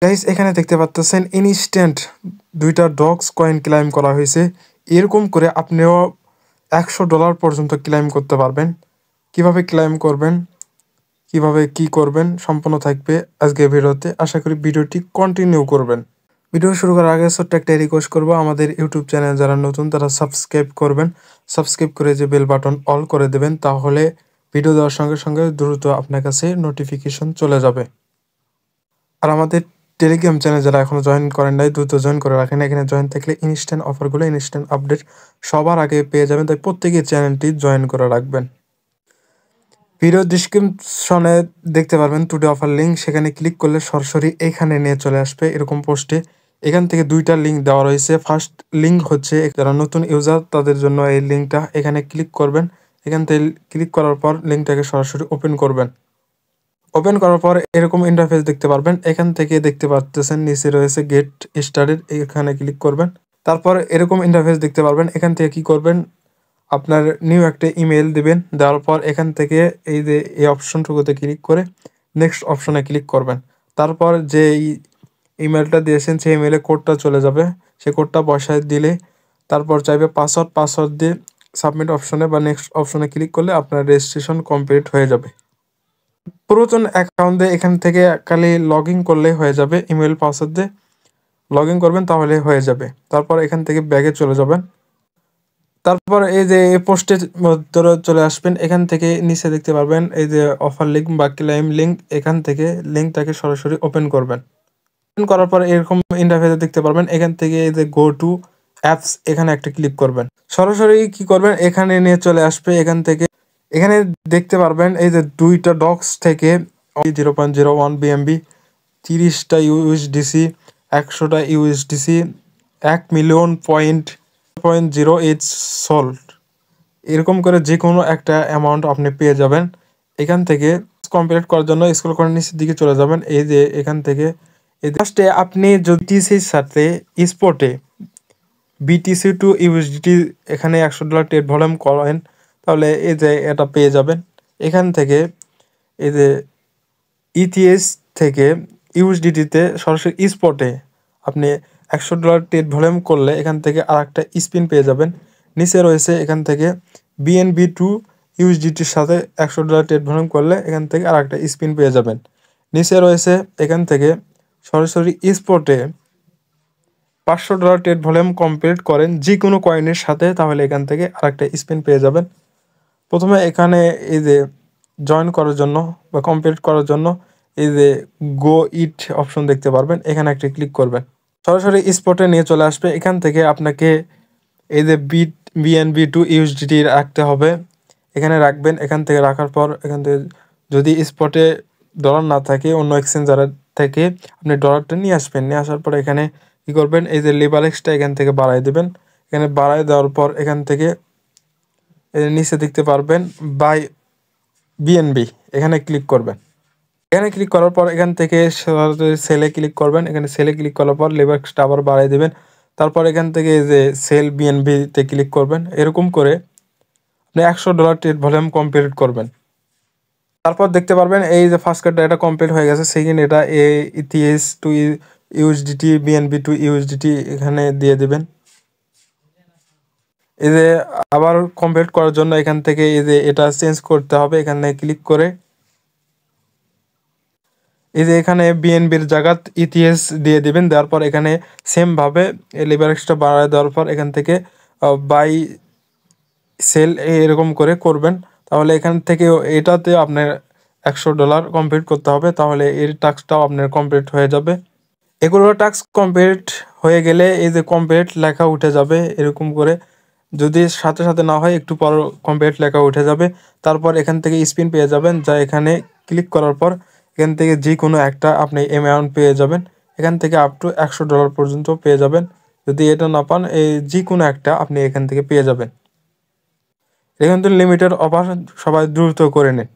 Guys এখানে দেখতে পাচ্ছেন ইনস্ট্যান্ট 2টা ডগস কয়েন ক্লেম করা হয়েছে। এরকম করে আপনিও $100 পর্যন্ত ক্লেম করতে পারবেন। কিভাবে ক্লেম করবেন, কিভাবে কি করবেন সম্পূর্ণ থাকবে আজকের ভিডিওতে। আশা করি ভিডিওটি কন্টিনিউ করবেন। ভিডিও শুরু করার আগে ছোট্ট একটা রিকোয়েস্ট করবো, আমাদের ইউটিউব চ্যানেল যারা নতুন তারা সাবস্ক্রাইব করবেন। সাবস্ক্রাইব করে যে বেল বাটন অল করে দেবেন, তাহলে ভিডিও দেওয়ার সঙ্গে সঙ্গে দ্রুত আপনার কাছে নোটিফিকেশন চলে যাবে। আর আমাদের টেলিগ্রাম চ্যানেল যারা এখনো জয়েন করেন নাই, দ্রুত জয়েন করে রাখেন। এখানে জয়েন থাকলে ইনস্ট্যান্ট অফারগুলো, ইনস্ট্যান্ট আপডেট সবার আগে পেয়ে যাবেন, তাই প্রত্যেকেই চ্যানেলটি জয়েন করে রাখবেন। ভিডিও ডিসক্রিপশনে দেখতে পারবেন টুডে অফার লিঙ্ক, সেখানে ক্লিক করলে সরাসরি এখানে নিয়ে চলে আসবে এরকম পোস্টে। এখান থেকে 2টা লিঙ্ক দেওয়া রয়েছে। ফার্স্ট লিঙ্ক হচ্ছে যারা নতুন ইউজার তাদের জন্য এই লিঙ্কটা, এখানে ক্লিক করবেন। এখান থেকে ক্লিক করার পর লিঙ্কটাকে সরাসরি ওপেন করবেন। ওপেন করার পর এরকম ইন্টারফেস দেখতে পারবেন। এখান থেকে দেখতে পাচ্ছেন নিচে রয়েছে গেট স্টার্টেড, এখানে ক্লিক করবেন। তারপর এরকম ইন্টারফেস দেখতে পারবেন। এখান থেকে কি করবেন, আপনার নিউ একটা ইমেল দিবেন। দেওয়ার পর এখান থেকে এই যে এই অপশনটুকুতে ক্লিক করে নেক্সট অপশনে ক্লিক করবেন। তারপর যে ইমেলটা দিয়েছেন সেই ইমেলে কোডটা চলে যাবে, সেই কোডটা বসায় দিলে তারপর চাইবে পাসওয়ার্ড দিয়ে সাবমিট অপশনে বা নেক্সট অপশনে ক্লিক করলে আপনার রেজিস্ট্রেশন কমপ্লিট হয়ে যাবে। পুরাতন অ্যাকাউন্টে এখান থেকে খালি লগ ইন করলেই হয়ে যাবে, ইমেল পাসওয়ার্ড দিয়ে লগ ইন করবেন তাহলে হয়ে যাবে। তারপর এখান থেকে ব্যাগে চলে যাবেন। তারপর এই যে এই পোস্টে মধ্যে চলে আসবেন। এখান থেকে নিচে দেখতে পারবেন এই যে অফার লিঙ্ক বা ক্লেম লিঙ্ক, এখান থেকে লিঙ্কটাকে সরাসরি ওপেন করবেন। ওপেন করার পর এরকম ইন্টারফেসে দেখতে পারবেন। এখান থেকে এই যে গো টু অ্যাপস, এখানে একটা ক্লিক করবেন। সরাসরি কি করবেন, এখানে নিয়ে চলে আসবে। এখান থেকে এখানে দেখতে পারবেন এই যে 2টা ডক্স থেকে 0.01 BNB, 30টা ইউএসডিসি, 100টা ইউএসডিসি, 1,000,000.08 সল্ট, এরকম করে যে কোনো একটা অ্যামাউন্ট আপনি পেয়ে যাবেন। এখান থেকে কমপ্লিট করার জন্য স্ক্রল করে নিচের দিকে চলে যাবেন। এই যে এখান থেকে এই ফার্স্টে আপনি যদি টিসির সাথে স্পটে বিটিসি টু ইউএসডিটি এখানে $100 ট্রেড ভলিউম করেন, তাহলে এই যে এটা পেয়ে যাবেন। এখান থেকে এই যে ইটিএস থেকে ইউএসডিটিতে সরাসরি স্পটে আপনি $100 ট্রেড ভলিউম করলে এখান থেকে আর একটা স্পিন পেয়ে যাবেন। নিচে রয়েছে এখান থেকে বিএনবি টু ইউএসডিটির সাথে $100 ট্রেড ভলিউম করলে এখান থেকে আর একটা স্পিন পেয়ে যাবেন। নিচে রয়েছে এখান থেকে সরাসরি স্পটে $500 ট্রেড ভলিউম কমপ্লিট করেন যে কোনো কয়েনের সাথে, তাহলে এখান থেকে আরেকটা স্পিন পেয়ে যাবেন। প্রথমে এখানে এই যে জয়েন করার জন্য বা কমপ্লিট করার জন্য এই যে গো ইট অপশন দেখতে পারবেন, এখানে একটা ক্লিক করবেন। সরাসরি স্পটে নিয়ে চলে আসবে। এখান থেকে আপনাকে এই যে বিএনবি টু ইউএসডিটি রাখতে হবে, এখানে রাখবেন। এখান থেকে রাখার পর এখান থেকে যদি স্পটে ডলার না থাকে, অন্য এক্সচেঞ্জার থেকে আপনি ডলারটা নিয়ে আসবেন। নিয়ে আসার পর এখানে কী করবেন, এই যে লেবারেক্সটা এখান থেকে বাড়াই দেবেন। এখানে বাড়াই দেওয়ার পর এখান থেকে নিচে দেখতে পারবেন বাই বিএনবি, এখানে ক্লিক করবেন। এখানে ক্লিক করার পর এখান থেকে সেলে ক্লিক করবেন। এখানে সেলে ক্লিক করার পর লেবারেক্সটা আবার বাড়াই দেবেন। তারপর এখান থেকে যে সেল বিএনবিতে ক্লিক করবেন। এরকম করে আপনি $100 ট্রেড ভলিউম কমপ্লিট করবেন। তারপর দেখতে পারবেন এই যে ফার্স্ট কার্ডটা এটা কমপ্লিট হয়ে গেছে। সেকেন্ড এটা ETS to USDT, BNB to USDT এখানে দিয়ে দেবেন। এই যে আবার কমপ্লিট করার জন্য এখান থেকে এই যে এটা চেঞ্জ করতে হবে, এখানে ক্লিক করে এই যে এখানে বিএনবির জায়গাত ইটিএস দিয়ে দিবেন। দেওয়ার পর এখানে সেমভাবে লিবারেক্সটা বাড়ায় দেওয়ার পর এখান থেকে বাই সেল এরকম করে করবেন। তাহলে এখান থেকে এটাতে আপনার $100 কমপ্লিট করতে হবে, তাহলে এর টাস্কটাও আপনার কমপ্লিট হয়ে যাবে। এগুলো টাস্ক কমপ্লিট হয়ে গেলে এই যে কমপ্লিট লেখা উঠে যাবে এরকম করে। যদি সাথে সাথে না হয় একটু পর কমপ্লিট লেখা উঠে যাবে। তারপর এখান থেকে স্পিন পেয়ে যাবেন, যা এখানে ক্লিক করার পর এখান থেকে যে কোনো একটা আপনি অ্যামাউন্ট পেয়ে যাবেন। এখান থেকে আপ টু $100 পর্যন্ত পেয়ে যাবেন। যদি এটা না পান, এই যে কোনো একটা আপনি এখান থেকে পেয়ে যাবেন। এখান থেকে লিমিটেড অফার, সবাই দ্রুত করে নিন।